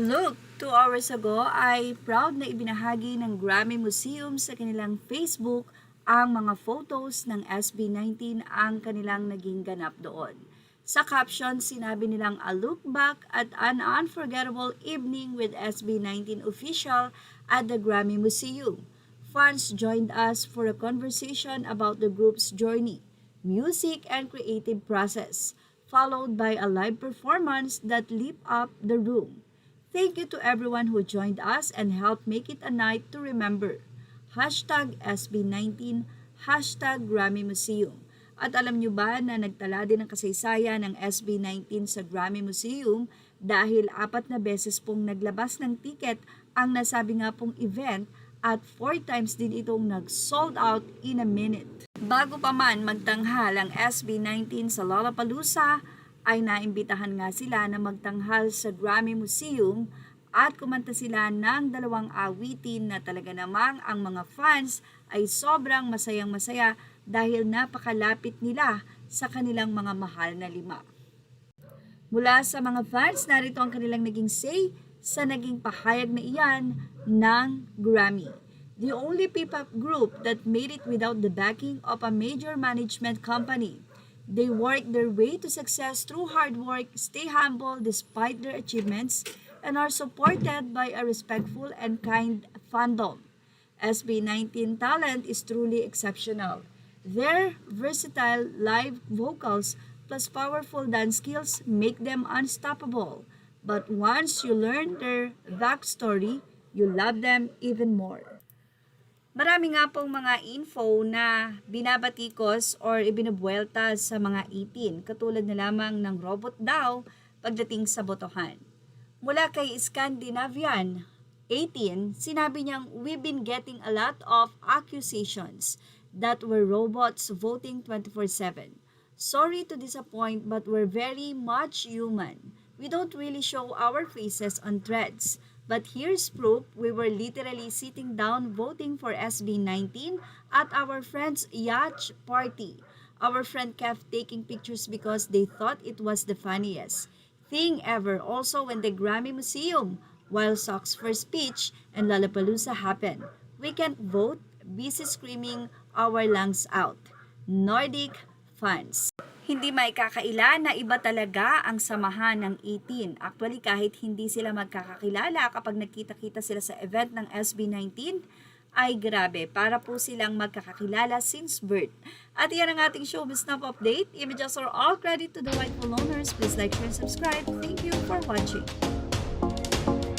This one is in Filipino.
Look, 2 hours ago ay proud na ibinahagi ng Grammy Museum sa kanilang Facebook ang mga photos ng SB19 ang kanilang naging ganap doon. Sa caption, sinabi nilang a look back at an unforgettable evening with SB19 official at the Grammy Museum. Fans joined us for a conversation about the group's journey, music, and creative process, followed by a live performance that lit up the room. Thank you to everyone who joined us and helped make it a night to remember. Hashtag SB19, hashtag Grammy Museum. At alam nyo ba na nagtala din ng kasaysayan ng SB19 sa Grammy Museum dahil 4 na beses pong naglabas ng ticket ang nasabi nga pong event at 4 times din itong nag-sold out in a minute. Bago pa man magtanghal ang SB19 sa Lollapalooza, ay naimbitahan nga sila na magtanghal sa Grammy Museum at kumanta sila ng 2 awitin na talaga namang ang mga fans ay sobrang masayang-masaya dahil napakalapit nila sa kanilang mga mahal na 5. Mula sa mga fans, narito ang kanilang naging say sa naging pahayag na iyan ng Grammy. The only P-pop group that made it without the backing of a major management company. They work their way to success through hard work, stay humble despite their achievements, and are supported by a respectful and kind fandom. SB19 talent is truly exceptional. Their versatile live vocals plus powerful dance skills make them unstoppable. But once you learn their backstory, you love them even more. Marami nga pong mga info na binabatikos or ibinubuelta sa mga 18, katulad na lamang ng robot daw pagdating sa botohan. Mula kay Scandinavian 18, sinabi niyang, we've been getting a lot of accusations that we're robots voting 24/7. Sorry to disappoint, but we're very much human. We don't really show our faces on threads. But here's proof, we were literally sitting down voting for SB19 at our friend's yacht party. Our friend kept taking pictures because they thought it was the funniest thing ever. Also, when the Grammy Museum, while Sock's first speech and Lollapalooza happened, we can't vote, busy screaming our lungs out. Nordic fans. Hindi maikakaila na iba talaga ang samahan ng 18. Actually, kahit hindi sila magkakakilala kapag nagkita-kita sila sa event ng SB19, ay grabe, para po silang magkakakilala since birth. At yan ang ating showbiz snap update. Images are all credit to the rightful owners. Please like, share, and subscribe. Thank you for watching.